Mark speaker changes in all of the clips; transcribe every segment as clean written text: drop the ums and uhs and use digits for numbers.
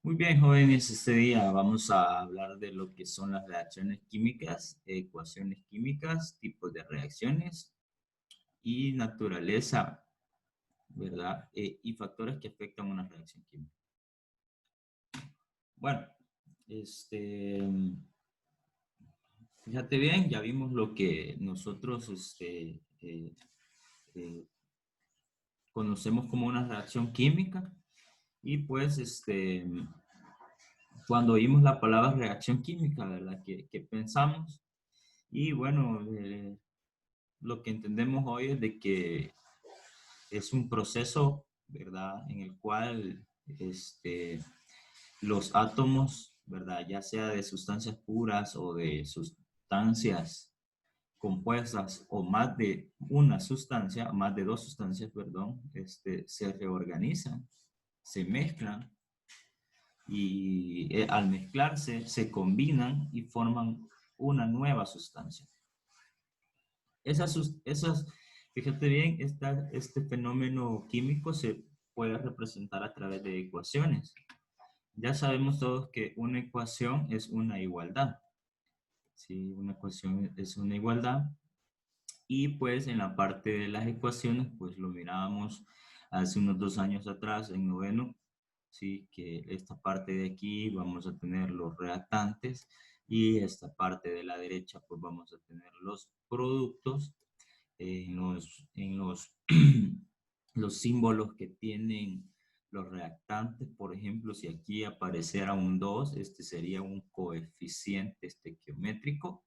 Speaker 1: Muy bien, jóvenes, este día vamos a hablar de lo que son las reacciones químicas, ecuaciones químicas, tipos de reacciones y naturaleza, ¿verdad? Y factores que afectan una reacción química. Bueno, este, fíjate bien, ya vimos lo que nosotros eh, conocemos como una reacción química y pues cuando oímos la palabra reacción química, ¿verdad? ¿Qué pensamos? Y bueno, lo que entendemos hoy es de que es un proceso, ¿verdad? En el cual los átomos, ¿verdad? Ya sea de sustancias puras o de sustancias compuestas o más de una sustancia, más de dos sustancias, perdón, se reorganizan, se mezclan y al mezclarse se combinan y forman una nueva sustancia. Esas, fíjate bien, este fenómeno químico se puede representar a través de ecuaciones. Ya sabemos todos que una ecuación es una igualdad. Sí, una ecuación es una igualdad. Y pues en la parte de las ecuaciones, pues lo mirábamos hace unos 2 años atrás en noveno, sí, que esta parte de aquí vamos a tener los reactantes y esta parte de la derecha pues vamos a tener los productos en los, los símbolos que tienen los reactantes. Por ejemplo, si aquí apareciera un 2, este sería un coeficiente estequiométrico.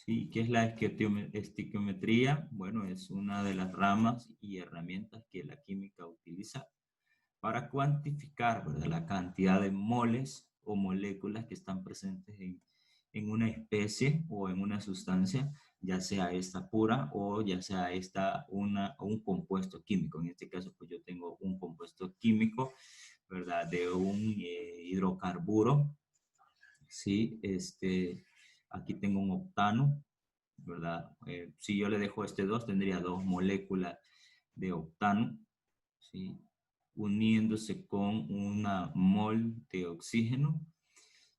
Speaker 1: ¿Sí? ¿Qué es la estequiometría? Bueno, es una de las ramas y herramientas que la química utiliza para cuantificar, ¿verdad?, la cantidad de moles o moléculas que están presentes en una especie o en una sustancia, ya sea esta pura o ya sea esta un compuesto químico. En este caso, pues yo tengo un compuesto químico, ¿verdad?, de un hidrocarburo, ¿sí? Aquí tengo un octano, ¿verdad? Si yo le dejo este 2, tendría 2 moléculas de octano, ¿sí?, uniéndose con una mol de oxígeno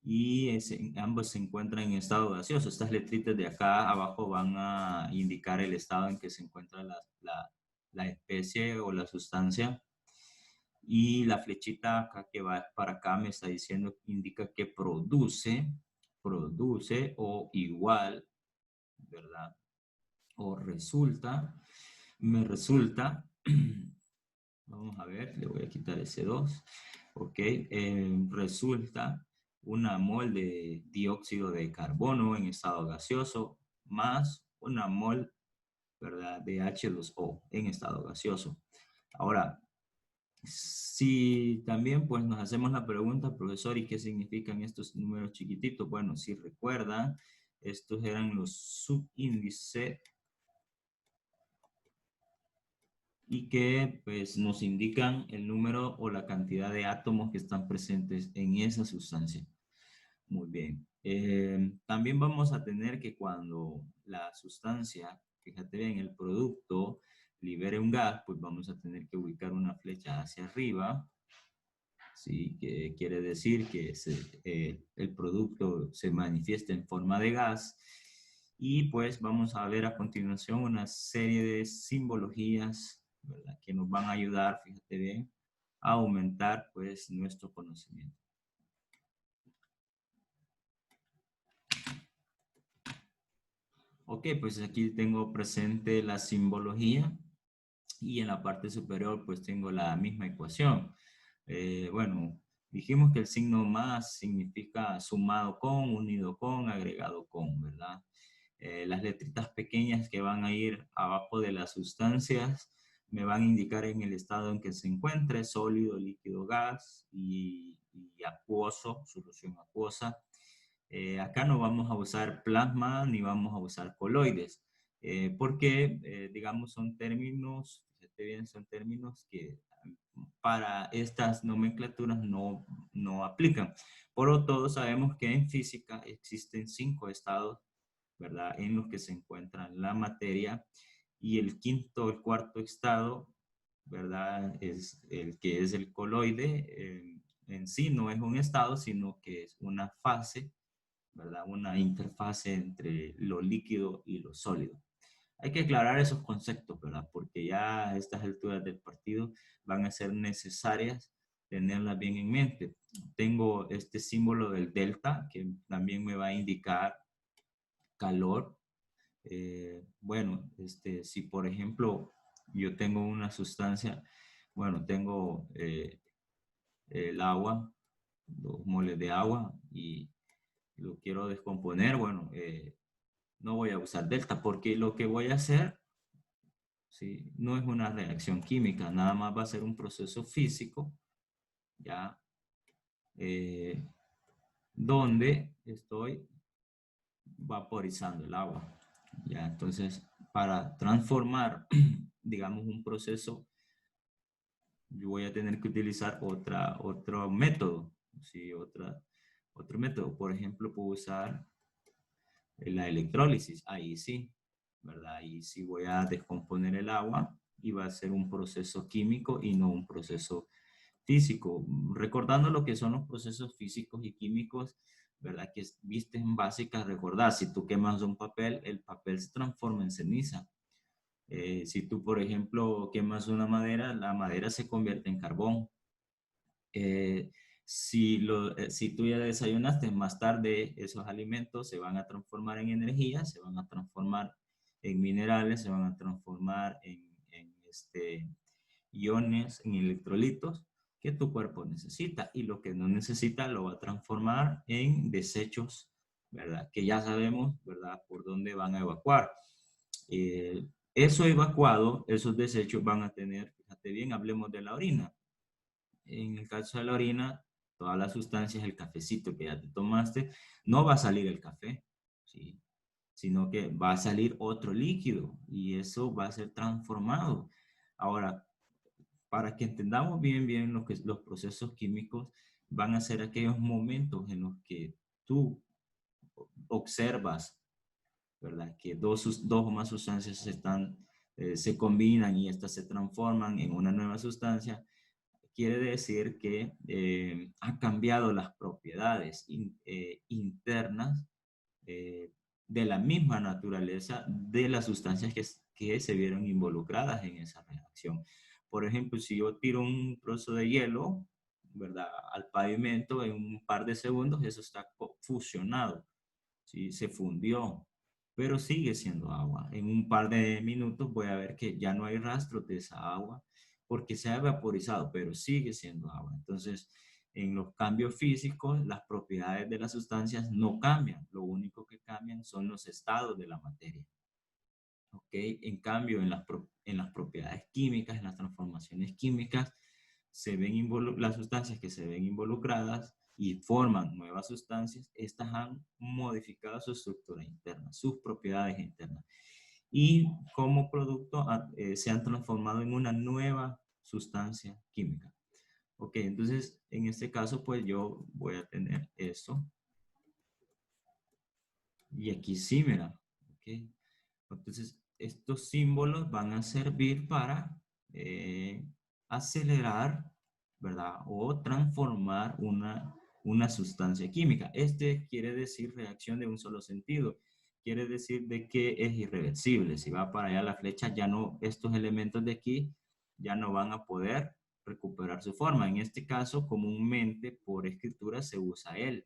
Speaker 1: y ambos se encuentran en estado gaseoso. Estas letritas de acá abajo van a indicar el estado en que se encuentra la especie o la sustancia, y la flechita acá que va para acá me está diciendo, indica que produce o igual, ¿verdad? O resulta, me resulta, vamos a ver, le voy a quitar ese 2, ok, resulta una mol de dióxido de carbono en estado gaseoso más una mol, ¿verdad?, de H2O en estado gaseoso. Ahora, si también pues nos hacemos la pregunta, profesor, ¿y qué significan estos números chiquititos? Bueno, si recuerdan, estos eran los subíndices y que pues nos indican el número o la cantidad de átomos que están presentes en esa sustancia. Muy bien. También vamos a tener que cuando la sustancia, fíjate bien, el producto libere un gas, pues vamos a tener que ubicar una flecha hacia arriba, ¿sí? Que quiere decir que el producto se manifiesta en forma de gas. Y pues vamos a ver a continuación una serie de simbologías, ¿verdad?, que nos van a ayudar, fíjate bien, a aumentar pues nuestro conocimiento. Ok, pues aquí tengo presente la simbología y en la parte superior pues tengo la misma ecuación. Bueno, dijimos que el signo más significa sumado con, unido con, agregado con, ¿verdad? Las letritas pequeñas que van a ir abajo de las sustancias me van a indicar en el estado en que se encuentre, sólido, líquido, gas y acuoso, solución acuosa. Acá no vamos a usar plasma ni vamos a usar coloides, porque, digamos, son términos, fíjate bien, son términos que para estas nomenclaturas no aplican. Pero todos sabemos que en física existen 5 estados, ¿verdad?, en los que se encuentra la materia, y el quinto, el cuarto estado, ¿verdad? Es el que es el coloide, en sí no es un estado, sino que es una fase, ¿verdad? Una interfase entre lo líquido y lo sólido. Hay que aclarar esos conceptos, ¿verdad? Porque ya a estas alturas del partido van a ser necesarias tenerlas bien en mente. Tengo este símbolo del delta que también me va a indicar calor. Bueno, si por ejemplo yo tengo una sustancia, bueno, tengo el agua, 2 moles de agua y lo quiero descomponer, bueno, no voy a usar delta porque lo que voy a hacer, ¿sí? No es una reacción química, nada más va a ser un proceso físico, ya, eh, donde estoy vaporizando el agua. Ya, entonces, para transformar, digamos, un proceso, yo voy a tener que utilizar otro método, ¿sí? Otro método. Por ejemplo, puedo usar la electrólisis. Ahí sí, ¿verdad? Ahí sí voy a descomponer el agua y va a ser un proceso químico y no un proceso físico. Recordando lo que son los procesos físicos y químicos, ¿verdad? Que viste en básicas, recordar, si tú quemas un papel, el papel se transforma en ceniza. Si tú, por ejemplo, quemas una madera, la madera se convierte en carbón. Eh, si tú ya desayunaste, más tarde esos alimentos se van a transformar en energía, se van a transformar en minerales, se van a transformar en iones, en electrolitos que tu cuerpo necesita, y lo que no necesita lo va a transformar en desechos, ¿verdad? Que ya sabemos, ¿verdad? Por dónde van a evacuar. Eh, Eso evacuado, esos desechos van a tener, fíjate bien, hablemos de la orina. En el caso de la orina, todas las sustancias, el cafecito que ya te tomaste, no va a salir el café, ¿sí? Sino que va a salir otro líquido y eso va a ser transformado. Ahora, para que entendamos bien lo que los procesos químicos, van a ser aquellos momentos en los que tú observas, ¿verdad? Que dos o más sustancias se combinan y estas se transforman en una nueva sustancia. Quiere decir que ha cambiado las propiedades internas eh, de la misma naturaleza de las sustancias que se vieron involucradas en esa reacción. Por ejemplo, si yo tiro un trozo de hielo, ¿verdad? Al pavimento en un par de segundos, eso está fusionado, ¿sí? Se fundió, pero sigue siendo agua. En un par de minutos voy a ver que ya no hay rastro de esa agua porque se ha vaporizado, pero sigue siendo agua. Entonces, en los cambios físicos, las propiedades de las sustancias no cambian. Lo único que cambian son los estados de la materia. ¿Ok? En cambio, en las propiedades químicas, en las transformaciones químicas, las sustancias que se ven involucradas y forman nuevas sustancias, estas han modificado su estructura interna, sus propiedades internas. Y como producto se han transformado en una nueva sustancia química. Ok, entonces en este caso pues yo voy a tener esto. Y aquí sí, mira. Ok, entonces estos símbolos van a servir para acelerar, ¿verdad? O transformar una sustancia química. Este quiere decir reacción de un solo sentido. Quiere decir de que es irreversible. Si va para allá la flecha, ya no, estos elementos de aquí ya no van a poder recuperar su forma. En este caso, comúnmente por escritura se usa él.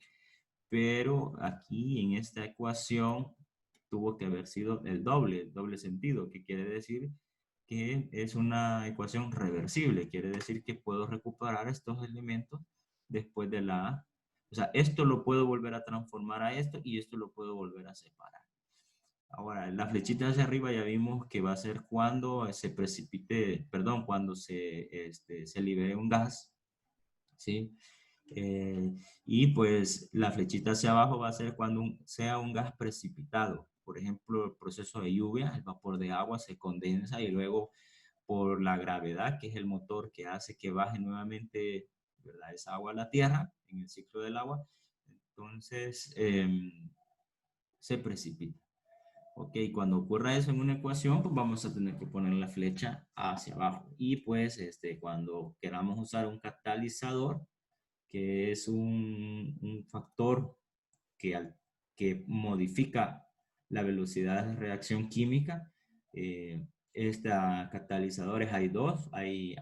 Speaker 1: Pero aquí en esta ecuación tuvo que haber sido el doble sentido, que quiere decir que es una ecuación reversible, quiere decir que puedo recuperar estos elementos después de o sea, esto lo puedo volver a transformar a esto y esto lo puedo volver a separar. Ahora, la flechita hacia arriba ya vimos que va a ser cuando se precipite, perdón, cuando se libere un gas, ¿sí? Y pues la flechita hacia abajo va a ser cuando sea un gas precipitado. Por ejemplo, el proceso de lluvia, el vapor de agua se condensa y luego por la gravedad, que es el motor que hace que baje nuevamente, ¿verdad?, esa agua a la tierra en el ciclo del agua, entonces se precipita. Ok, cuando ocurra eso en una ecuación, pues vamos a tener que poner la flecha hacia abajo. Y pues cuando queramos usar un catalizador, que es un factor que modifica la velocidad de reacción química, catalizadores hay dos, hay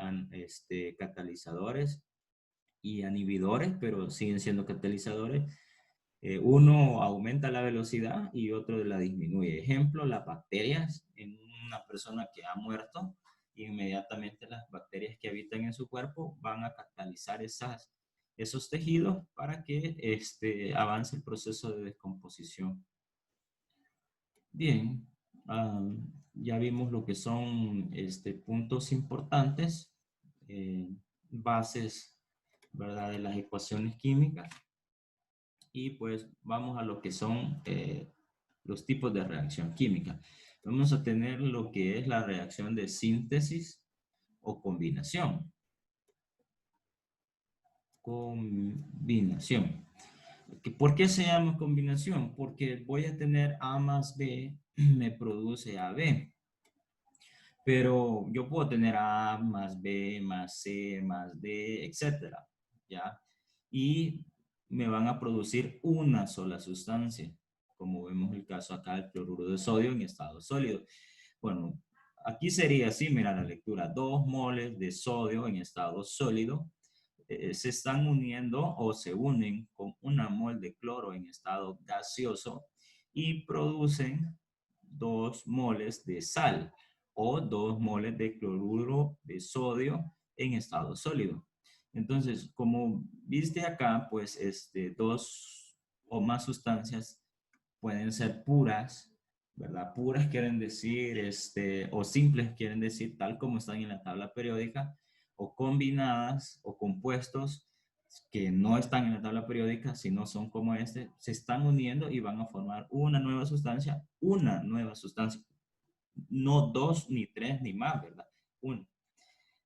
Speaker 1: catalizadores y inhibidores, pero siguen siendo catalizadores. Uno aumenta la velocidad y otro la disminuye. Ejemplo, las bacterias en una persona que ha muerto, inmediatamente las bacterias que habitan en su cuerpo van a catalizar esos tejidos para que avance el proceso de descomposición. Bien, ya vimos lo que son puntos importantes, bases, ¿verdad?, de las ecuaciones químicas. Y pues vamos a lo que son los tipos de reacción química. Vamos a tener lo que es la reacción de síntesis o combinación. Combinación. ¿Por qué se llama combinación? Porque voy a tener A más B, me produce AB. Pero yo puedo tener A más B más C más D, etcétera, ¿ya? Y me van a producir una sola sustancia, como vemos el caso acá del cloruro de sodio en estado sólido. Bueno, aquí sería así, mira la lectura, 2 moles de sodio en estado sólido se están uniendo o se unen con una mol de cloro en estado gaseoso y producen 2 moles de sal o 2 moles de cloruro de sodio en estado sólido. Entonces, como viste acá, pues dos o más sustancias pueden ser puras, ¿verdad? Puras quieren decir, o simples quieren decir tal como están en la tabla periódica, o combinadas o compuestos que no están en la tabla periódica, sino son como se están uniendo y van a formar una nueva sustancia, no 2, ni 3, ni más, ¿verdad? Una.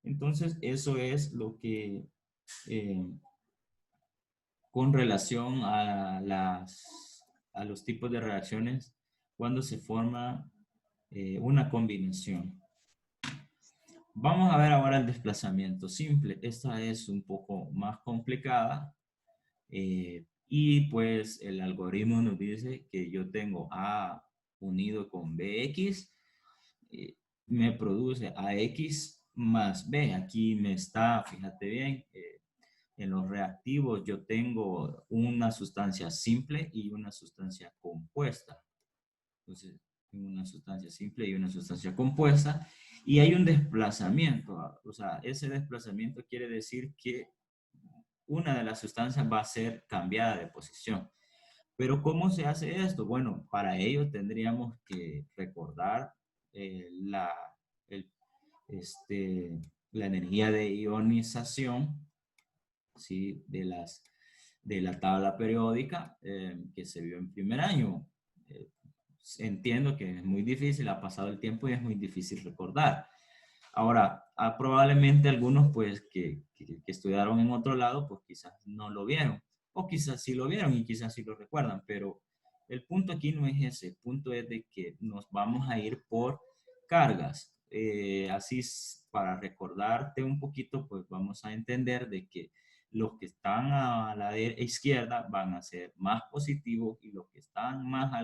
Speaker 1: Entonces, eso es lo que, con relación a los tipos de reacciones, cuando se forma una combinación. Vamos a ver ahora el desplazamiento simple. Esta es un poco más complicada. Y pues el algoritmo nos dice que yo tengo A unido con BX, me produce AX más B. Aquí me está, fíjate bien, en los reactivos yo tengo una sustancia simple y una sustancia compuesta. Entonces, una sustancia simple y una sustancia compuesta. Y hay un desplazamiento. O sea, ese desplazamiento quiere decir que una de las sustancias va a ser cambiada de posición. Pero ¿cómo se hace esto? Bueno, para ello tendríamos que recordar la, el, la energía de ionización, ¿sí?, de la tabla periódica que se vio en primer año. Entiendo que es muy difícil, ha pasado el tiempo y es muy difícil recordar. Ahora, probablemente algunos pues que estudiaron en otro lado, pues quizás no lo vieron, o quizás sí lo vieron y quizás sí lo recuerdan, pero el punto aquí no es ese, el punto es de que nos vamos a ir por cargas. Así para recordarte un poquito, pues vamos a entender de que los que están a la izquierda van a ser más positivos y los que están más a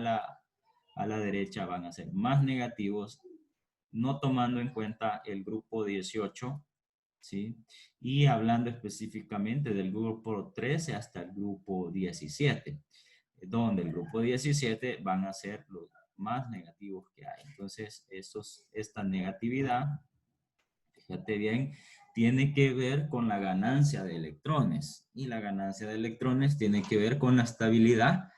Speaker 1: la derecha van a ser más negativos, no tomando en cuenta el grupo 18, ¿sí? Y hablando específicamente del grupo 13 hasta el grupo 17, donde el grupo 17 van a ser los más negativos que hay. Entonces, esta negatividad, fíjate bien, tiene que ver con la ganancia de electrones. Y la ganancia de electrones tiene que ver con la estabilidad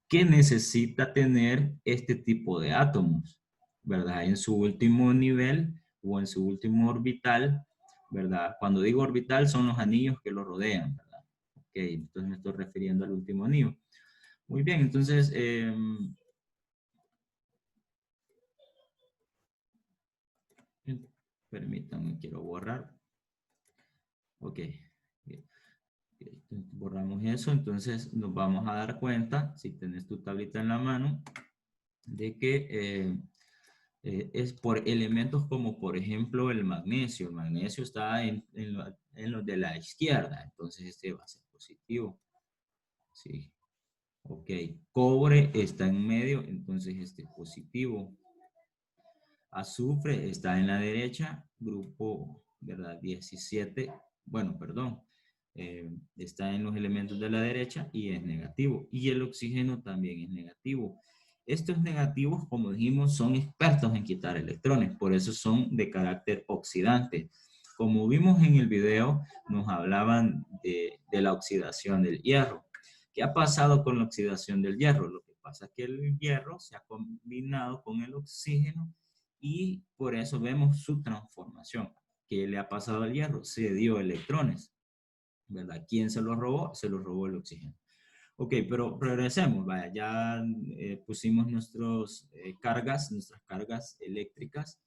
Speaker 1: que necesita tener este tipo de átomos, ¿verdad? En su último nivel o en su último orbital, ¿verdad? Cuando digo orbital son los anillos que lo rodean, ¿verdad? Ok, entonces me estoy refiriendo al último anillo. Muy bien, entonces, permítanme, quiero borrar. Ok, borramos eso, entonces nos vamos a dar cuenta, si tenés tu tablita en la mano, de que es por elementos como, por ejemplo, el magnesio. El magnesio está en los de la izquierda, entonces este va a ser positivo. Sí. Ok. Cobre está en medio, entonces este es positivo. Azufre está en la derecha, grupo, ¿verdad? 17, bueno, perdón, está en los elementos de la derecha y es negativo. Y el oxígeno también es negativo. Estos negativos, como dijimos, son expertos en quitar electrones, por eso son de carácter oxidante. Como vimos en el video, nos hablaban de la oxidación del hierro. ¿Qué ha pasado con la oxidación del hierro? Lo que pasa es que el hierro se ha combinado con el oxígeno y por eso vemos su transformación. ¿Qué le ha pasado al hierro? Se dio electrones, ¿verdad? ¿Quién se los robó? Se los robó el oxígeno. Ok, pero regresemos, vaya, ya pusimos nuestras cargas eléctricas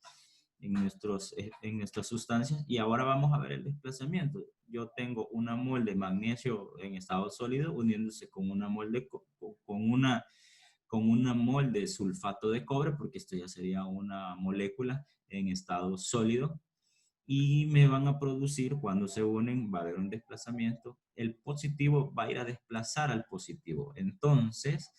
Speaker 1: en nuestras sustancias y ahora vamos a ver el desplazamiento. Yo tengo una mol de magnesio en estado sólido uniéndose con una mol de sulfato de cobre, porque esto ya sería una molécula en estado sólido, y me van a producir, cuando se unen, va a haber un desplazamiento. El positivo va a ir a desplazar al positivo. Entonces,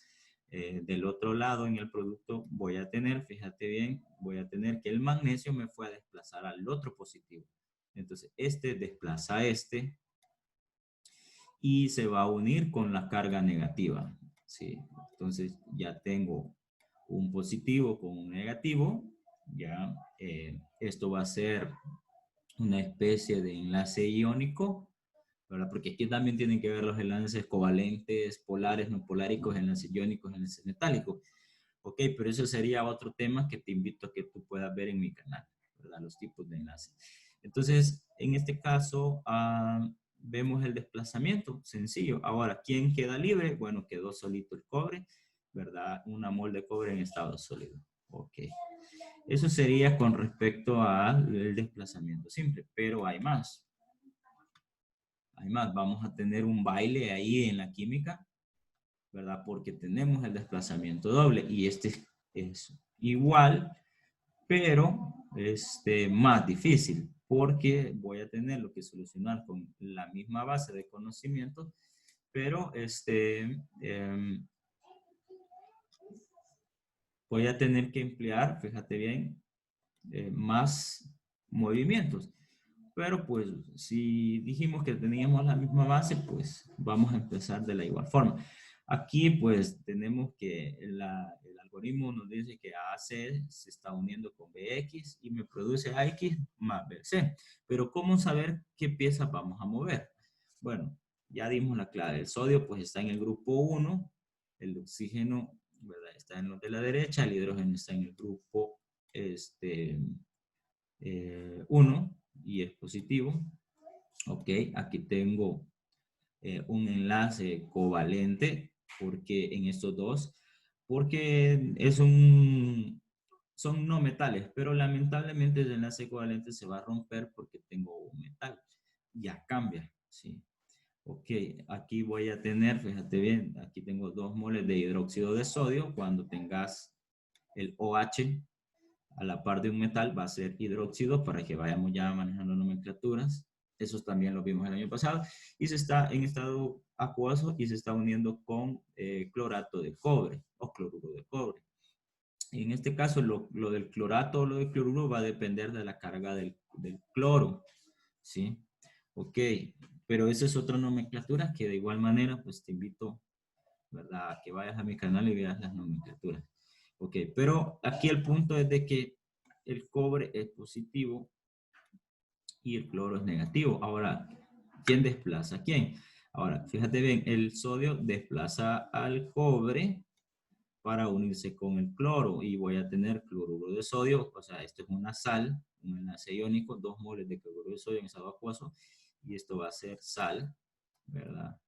Speaker 1: del otro lado en el producto voy a tener, fíjate bien, voy a tener que el magnesio me fue a desplazar al otro positivo. Entonces, este desplaza a este y se va a unir con la carga negativa. ¿Sí? Entonces, ya tengo un positivo con un negativo. Ya, esto va a ser una especie de enlace iónico, ¿verdad? Porque aquí también tienen que ver los enlaces covalentes, polares, no poláricos, enlaces iónicos, enlaces metálicos. Ok, pero eso sería otro tema que te invito a que tú puedas ver en mi canal, ¿verdad? Los tipos de enlaces. Entonces, en este caso, vemos el desplazamiento, sencillo. Ahora, ¿quién queda libre? Bueno, quedó solito el cobre, ¿verdad? Una mol de cobre en estado sólido. Ok. Eso sería con respecto al desplazamiento simple, pero hay más. Hay más, vamos a tener un baile ahí en la química, ¿verdad? Porque tenemos el desplazamiento doble y este es igual, pero más difícil, porque voy a tener lo que solucionar con la misma base de conocimiento, pero voy a tener que emplear, fíjate bien, más movimientos. Pero pues si dijimos que teníamos la misma base, pues vamos a empezar de la igual forma. Aquí pues tenemos que el algoritmo nos dice que AC se está uniendo con BX y me produce AX más BC. Pero ¿cómo saber qué piezas vamos a mover? Bueno, ya dimos la clave. El sodio pues está en el grupo 1, el oxígeno, ¿verdad? Está en los de la derecha, el hidrógeno está en el grupo 1 y es positivo. Ok, aquí tengo un enlace covalente porque en estos dos, porque son no metales, pero lamentablemente el enlace covalente se va a romper porque tengo un metal. Ya cambia, ¿sí? Ok, aquí voy a tener, fíjate bien, aquí tengo 2 moles de hidróxido de sodio. Cuando tengas el OH a la par de un metal va a ser hidróxido para que vayamos ya manejando nomenclaturas. Esos también los vimos el año pasado. Y se está en estado acuoso y se está uniendo con clorato de cobre o cloruro de cobre. En este caso, lo del clorato o lo del cloruro va a depender de la carga del cloro. ¿Sí? Ok, pero esa es otra nomenclatura que de igual manera, pues te invito, ¿verdad?, a que vayas a mi canal y veas las nomenclaturas. Ok, pero aquí el punto es de que el cobre es positivo y el cloro es negativo. Ahora, ¿quién desplaza a quién? Ahora, fíjate bien, el sodio desplaza al cobre para unirse con el cloro y voy a tener cloruro de sodio, o sea, esto es una sal, un enlace iónico, 2 moles de cloruro de sodio en estado acuoso y esto va a ser sal, ¿verdad?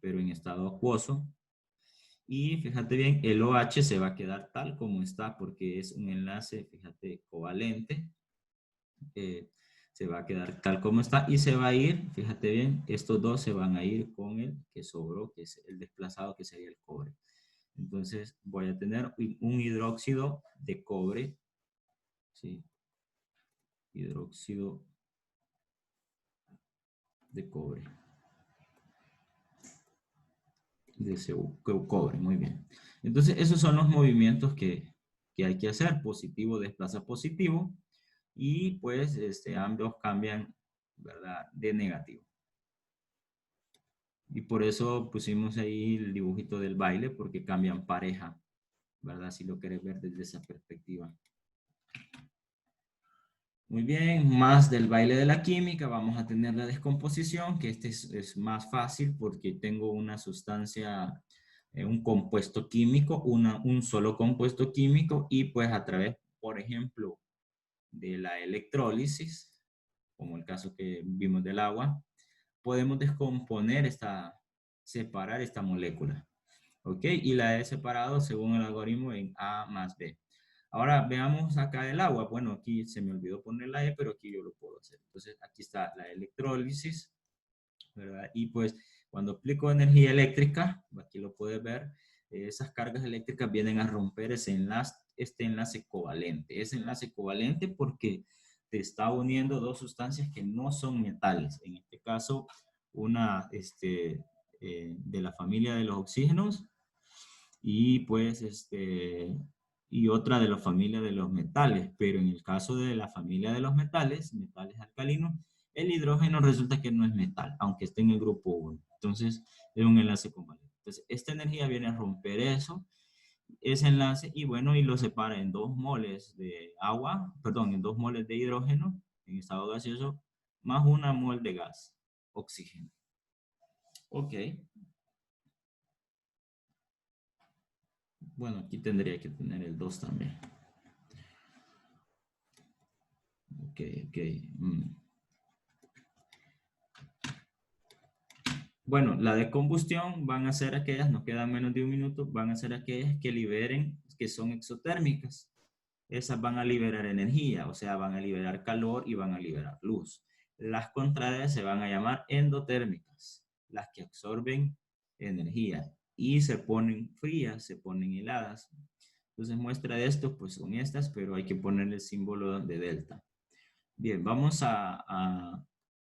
Speaker 1: Pero en estado acuoso. Y fíjate bien, el OH se va a quedar tal como está porque es un enlace, fíjate, covalente. Se va a quedar tal como está y se va a ir, fíjate bien, estos dos se van a ir con el que sobró, que es el desplazado, que sería el cobre. Entonces voy a tener un hidróxido de cobre, ¿sí? Hidróxido de cobre. De cobre, muy bien. Entonces esos son los movimientos que hay que hacer. Positivo desplaza positivo y pues ambos cambian, ¿verdad? De negativo. Y por eso pusimos ahí el dibujito del baile, porque cambian pareja, ¿verdad? Si lo quieres ver desde esa perspectiva. Muy bien, más del baile de la química, vamos a tener la descomposición, que es más fácil porque tengo una sustancia, un compuesto químico, un solo compuesto químico, y pues a través, por ejemplo, de la electrólisis, como el caso que vimos del agua, podemos descomponer separar esta molécula. ¿Ok? Y la he separado según el algoritmo en A más B. Ahora veamos acá el agua. Bueno, aquí se me olvidó poner la E, pero aquí yo lo puedo hacer. Entonces aquí está la electrólisis, ¿verdad? Y pues cuando aplico energía eléctrica, aquí lo puedes ver, esas cargas eléctricas vienen a romper este enlace covalente. Ese enlace covalente porque te está uniendo dos sustancias que no son metales. En este caso, una de la familia de los oxígenos y pues y otra de la familia de los metales, pero en el caso de la familia de los metales alcalinos, el hidrógeno resulta que no es metal, aunque esté en el grupo 1. Entonces, es un enlace covalente. Entonces, esta energía viene a romper ese enlace, y bueno, y lo separa en 2 moles de agua, perdón, en 2 moles de hidrógeno en estado gaseoso, más 1 mol de gas, oxígeno. Ok. Bueno, aquí tendría que tener el 2 también. Ok, ok. Bueno, la de combustión van a ser aquellas, nos quedan menos de un minuto, van a ser aquellas que liberen, que son exotérmicas. Esas van a liberar energía, o sea, van a liberar calor y van a liberar luz. Las contrarias se van a llamar endotérmicas, las que absorben energía y se ponen frías, se ponen heladas. Entonces, muestra de esto, pues son estas, pero hay que ponerle el símbolo de delta. Bien, vamos a